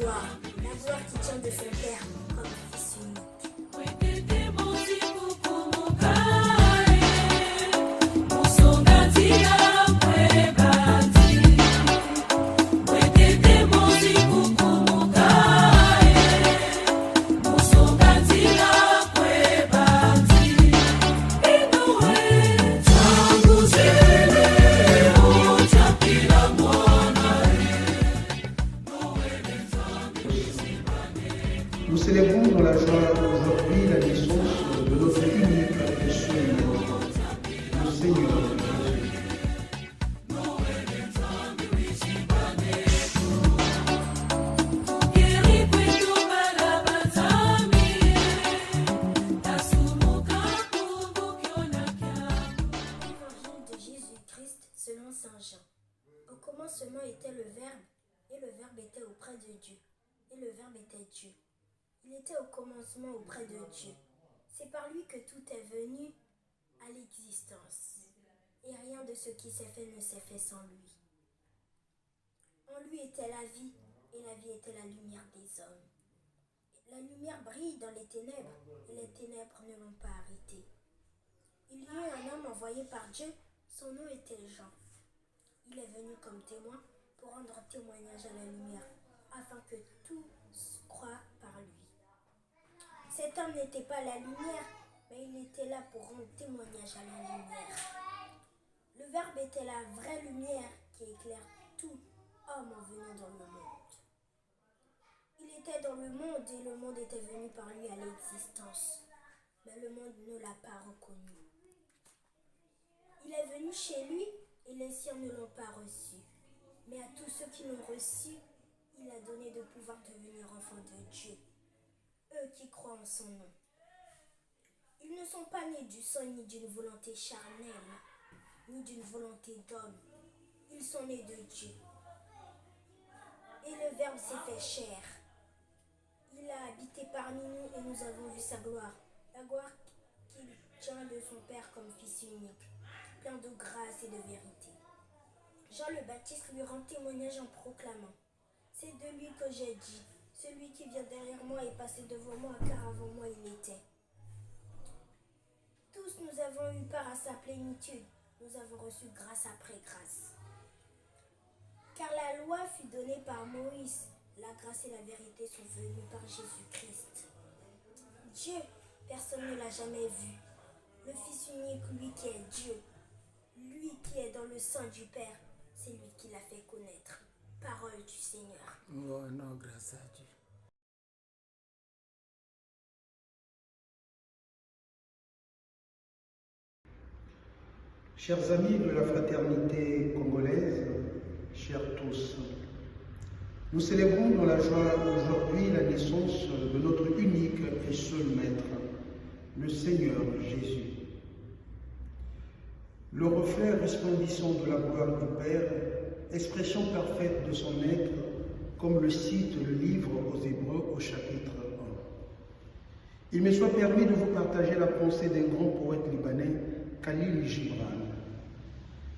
la gloire qui tient de son Père comme Fils unique. Nous célébrons dans la joie aujourd'hui la naissance de notre unique et seul Maître, le Seigneur Jésus. Évangile de Jésus-Christ selon Saint Jean. Au commencement était le Verbe, et le Verbe était auprès de Dieu, et le Verbe était Dieu. Il était au commencement auprès de Dieu. C'est par lui que tout est venu à l'existence. Et rien de ce qui s'est fait ne s'est fait sans lui. En lui était la vie, et la vie était la lumière des hommes. La lumière brille dans les ténèbres, et les ténèbres ne l'ont pas arrêté. Il y eut un homme envoyé par Dieu, son nom était Jean. Il est venu comme témoin pour rendre témoignage à la lumière, afin que tous croient par lui. Cet homme n'était pas la lumière, mais il était là pour rendre témoignage à la lumière. Le Verbe était la vraie lumière qui éclaire tout homme en venant dans le monde. Il était dans le monde et le monde était venu par lui à l'existence, mais le monde ne l'a pas reconnu. Il est venu chez lui et les siens ne l'ont pas reçu, mais à tous ceux qui l'ont reçu, il a donné de pouvoir devenir enfants de Dieu. Eux qui croient en son nom. Ils ne sont pas nés du sang ni d'une volonté charnelle, ni d'une volonté d'homme. Ils sont nés de Dieu. Et le Verbe s'est fait chair. Il a habité parmi nous et nous avons vu sa gloire. La gloire qu'il tient de son Père comme Fils unique, plein de grâce et de vérité. Jean le Baptiste lui rend témoignage en proclamant: c'est de lui que j'ai dit. Celui qui vient derrière moi est passé devant moi, car avant moi il était. Tous nous avons eu part à sa plénitude. Nous avons reçu grâce après grâce. Car la loi fut donnée par Moïse. La grâce et la vérité sont venues par Jésus-Christ. Dieu, personne ne l'a jamais vu. Le Fils unique, lui qui est Dieu, lui qui est dans le sein du Père, c'est lui qui l'a fait connaître. Parole du Seigneur. Oh non, grâce à Dieu. Chers amis de la fraternité congolaise, chers tous, nous célébrons dans la joie aujourd'hui la naissance de notre unique et seul Maître, le Seigneur Jésus. Le reflet resplendissant de la gloire du Père, expression parfaite de son être, comme le cite le livre aux Hébreux au chapitre 1. Il me soit permis de vous partager la pensée d'un grand poète libanais, Khalil Gibran,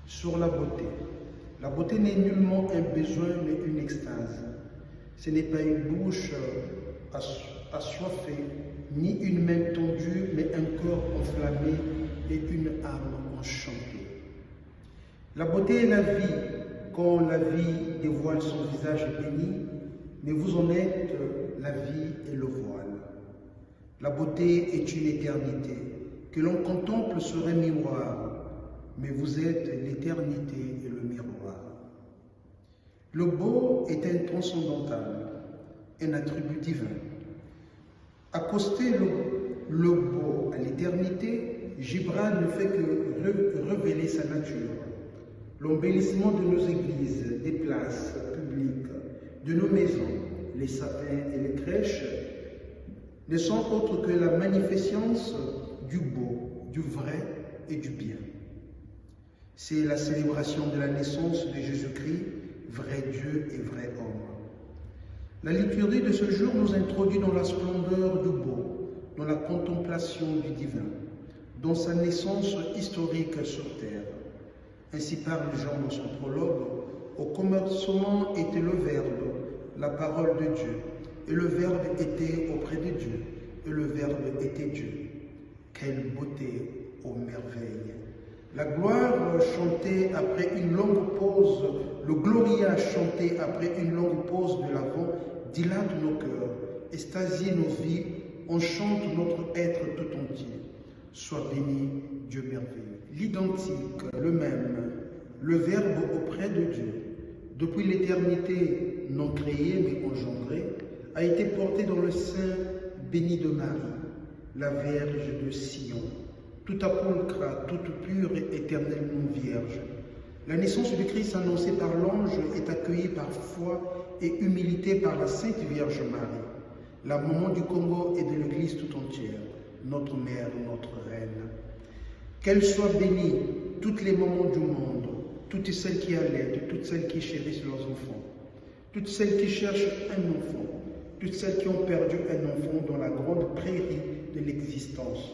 sur la beauté. La beauté n'est nullement un besoin, mais une extase. Ce n'est pas une bouche assoiffée, ni une main tendue, mais un cœur enflammé et une âme enchantée. La beauté est la vie, quand la vie dévoile son visage béni, mais vous en êtes la vie et le voile. La beauté est une éternité, que l'on contemple sur un miroir, mais vous êtes l'éternité et le miroir. Le beau est un transcendantal, un attribut divin. Accoster le beau à l'éternité, Gibran ne fait que révéler sa nature. L'embellissement de nos églises, des places publiques, de nos maisons, les sapins et les crèches, ne sont autres que la magnificence du beau, du vrai et du bien. C'est la célébration de la naissance de Jésus-Christ, vrai Dieu et vrai homme. La liturgie de ce jour nous introduit dans la splendeur du beau, dans la contemplation du divin, dans sa naissance historique sur terre. Ainsi parle Jean dans son prologue: au commencement était le Verbe, la parole de Dieu, et le Verbe était auprès de Dieu, et le Verbe était Dieu. Quelle beauté, ô merveille! La gloire chantée après une longue pause, le Gloria chanté après une longue pause de l'Avent dilate nos cœurs, extasie nos vies, enchante notre être tout entier. Sois béni, Dieu merveilleux. L'identique, le même, le Verbe auprès de Dieu, depuis l'éternité non créée mais engendrée, a été porté dans le sein béni de Marie, la Vierge de Sion, tout apulcre, toute pure et éternellement vierge. La naissance du Christ annoncée par l'ange est accueillie par foi et humilité par la Sainte Vierge Marie, la maman du Congo et de l'Église tout entière, notre mère, notre reine. Qu'elles soient bénies, toutes les mamans du monde, toutes celles qui allaitent, toutes celles qui chérissent leurs enfants, toutes celles qui cherchent un enfant, toutes celles qui ont perdu un enfant dans la grande prairie de l'existence,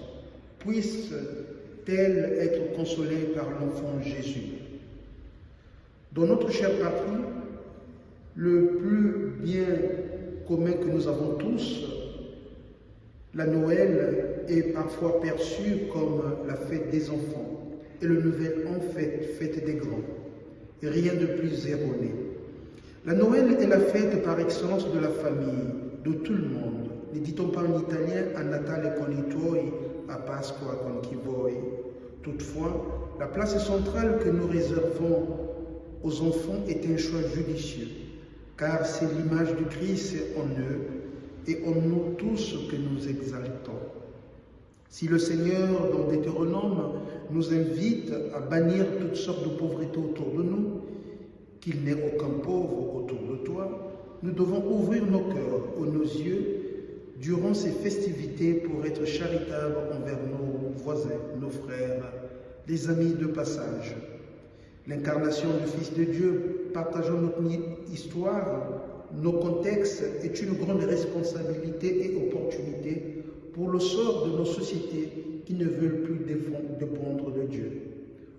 puissent-elles être consolées par l'enfant Jésus. Dans notre chère patrie, le plus bien commun que nous avons tous, la Noël est parfois perçue comme la fête des enfants et le nouvel an fête des grands. Et rien de plus erroné. La Noël est la fête par excellence de la famille, de tout le monde. Ne dit-on pas en italien « a Natale con i tuoi, a Pasqua con chi vuoi ». Toutefois, la place centrale que nous réservons aux enfants est un choix judicieux, car c'est l'image du Christ en eux et en nous tous que nous exaltons. Si le Seigneur, dans Deutéronome, nous invite à bannir toutes sortes de pauvreté autour de nous, qu'il n'ait aucun pauvre autour de toi, nous devons ouvrir nos cœurs ou nos yeux durant ces festivités pour être charitables envers nos voisins, nos frères, les amis de passage. L'incarnation du Fils de Dieu, partageant notre histoire, nos contextes, est une grande responsabilité et opportunité pour le sort de nos sociétés qui ne veulent plus dépendre de Dieu.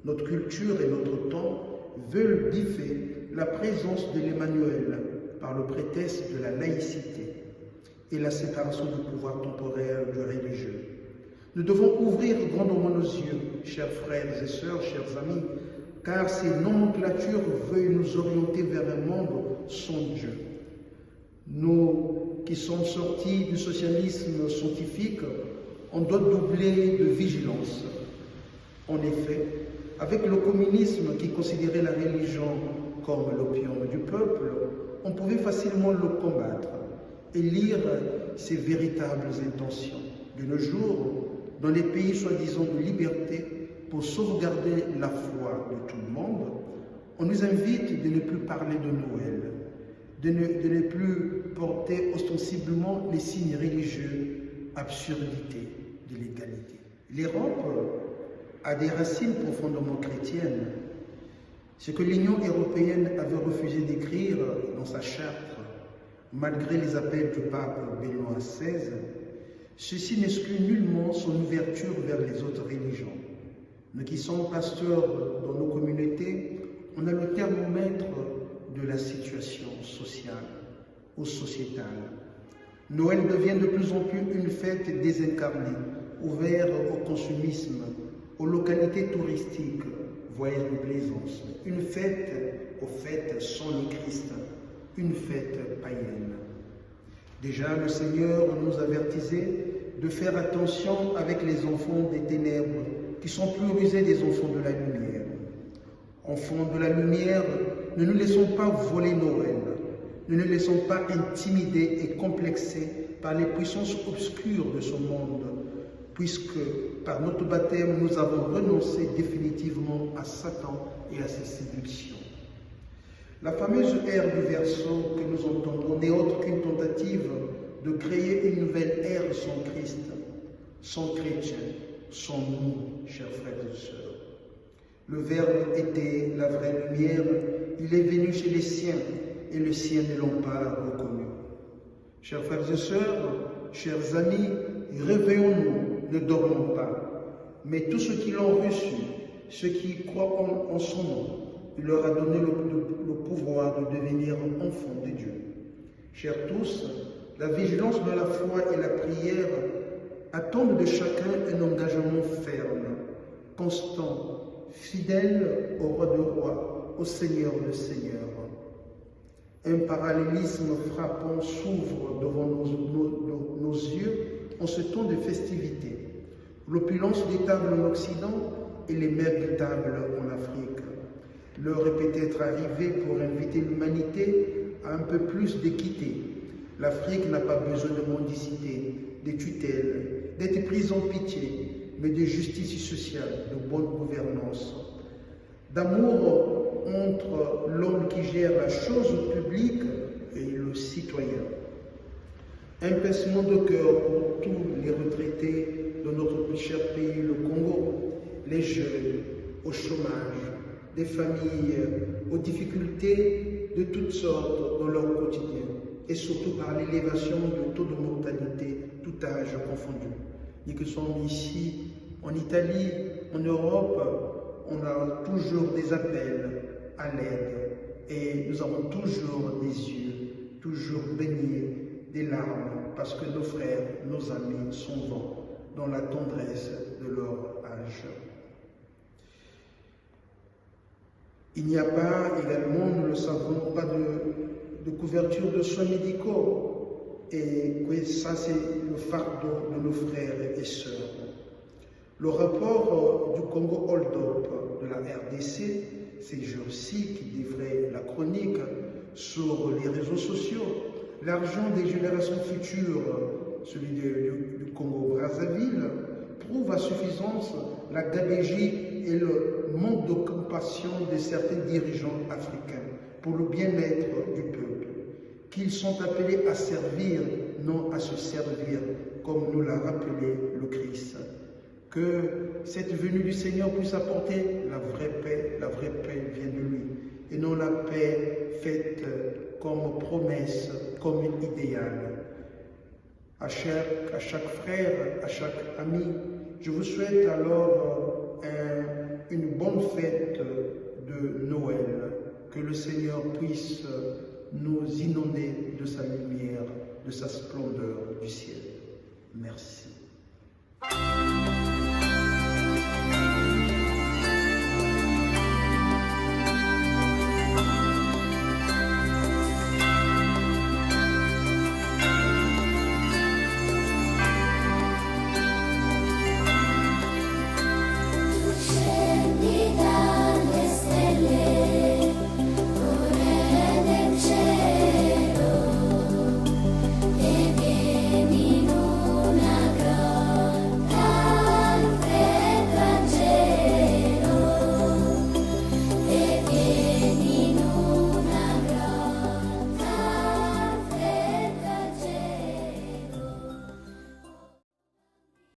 Notre culture et notre temps veulent biffer la présence de l'Emmanuel par le prétexte de la laïcité et la séparation du pouvoir temporaire du religieux. Nous devons ouvrir grandement nos yeux, chers frères et sœurs, chers amis, car ces nomenclatures veulent nous orienter vers un monde sans Dieu. Nous qui sommes sortis du socialisme scientifique, on doit doubler de vigilance. En effet, avec le communisme qui considérait la religion comme l'opium du peuple, on pouvait facilement le combattre et lire ses véritables intentions. De nos jours, dans les pays soi-disant de liberté, pour sauvegarder la foi de tout le monde, on nous invite de ne plus parler de Noël, de ne plus porter ostensiblement les signes religieux, absurdité de l'égalité. L'Europe a des racines profondément chrétiennes. Ce que l'Union européenne avait refusé d'écrire dans sa charte, malgré les appels du pape Benoît XVI, ceci n'exclut nullement son ouverture vers les autres religions. Nous qui sommes pasteurs dans nos communautés, on a le thermomètre de la situation sociale ou sociétale. Noël devient de plus en plus une fête désincarnée, ouverte au consumisme, aux localités touristiques, voyages de plaisance. Une fête, au fait, sans le Christ, une fête païenne. Déjà, le Seigneur nous avertisait de faire attention avec les enfants des ténèbres, qui sont plus rusés des enfants de la lumière. Enfants de la lumière, ne nous laissons pas voler Noël, ne nous laissons pas intimider et complexer par les puissances obscures de ce monde, puisque par notre baptême, nous avons renoncé définitivement à Satan et à ses séductions. La fameuse ère du Verseau que nous entendons n'est autre qu'une tentative de créer une nouvelle ère sans Christ, sans chrétien, sans nous, chers frères et sœurs. Le Verbe était la vraie lumière, il est venu chez les siens, et les siens ne l'ont pas reconnu. Chers frères et sœurs, chers amis, réveillons-nous, ne dormons pas. Mais tous ceux qui l'ont reçu, ceux qui croient en son nom, il leur a donné le pouvoir de devenir enfants de Dieu. Chers tous, la vigilance de la foi et la prière attendent de chacun un engagement ferme, constant, fidèle au roi de rois, au Seigneur de seigneurs. Un parallélisme frappant s'ouvre devant nos yeux en ce temps de festivité. L'opulence des tables en Occident et les maigres tables en Afrique. L'heure est peut-être arrivée pour inviter l'humanité à un peu plus d'équité. L'Afrique n'a pas besoin de mendicité, de tutelle, d'être prise en pitié, mais de justice sociale, de bonne gouvernance, d'amour entre l'homme qui gère la chose publique et le citoyen. Un pincement de cœur pour tous les retraités de notre plus cher pays, le Congo, les jeunes au chômage, des familles aux difficultés de toutes sortes dans leur quotidien, et surtout par l'élévation du taux de mortalité, tout âge confondu. Nous que sommes ici, en Italie, en Europe, on a toujours des appels à l'aide, et nous avons toujours des yeux, toujours baignés des larmes, parce que nos frères, nos amis sont dans la tendresse de leur âge. Il n'y a pas également, nous le savons, pas de couverture de soins médicaux. Et oui, ça c'est le fardeau de nos frères et sœurs. Le rapport du Congo Hold-up de la RDC, ces jours-ci qui livrait la chronique sur les réseaux sociaux, l'argent des générations futures, celui du Congo-Brazzaville, prouve à suffisance la gabegie et le manque de compassion de certains dirigeants africains pour le bien-être du peuple, qu'ils sont appelés à servir, non à se servir, comme nous l'a rappelé le Christ. Que cette venue du Seigneur puisse apporter la vraie paix vient de lui, et non la paix faite comme promesse, comme idéal. À chaque frère, à chaque ami, je vous souhaite alors une bonne fête de Noël. Que le Seigneur puisse nous inonder de sa lumière, de sa splendeur du ciel. Merci.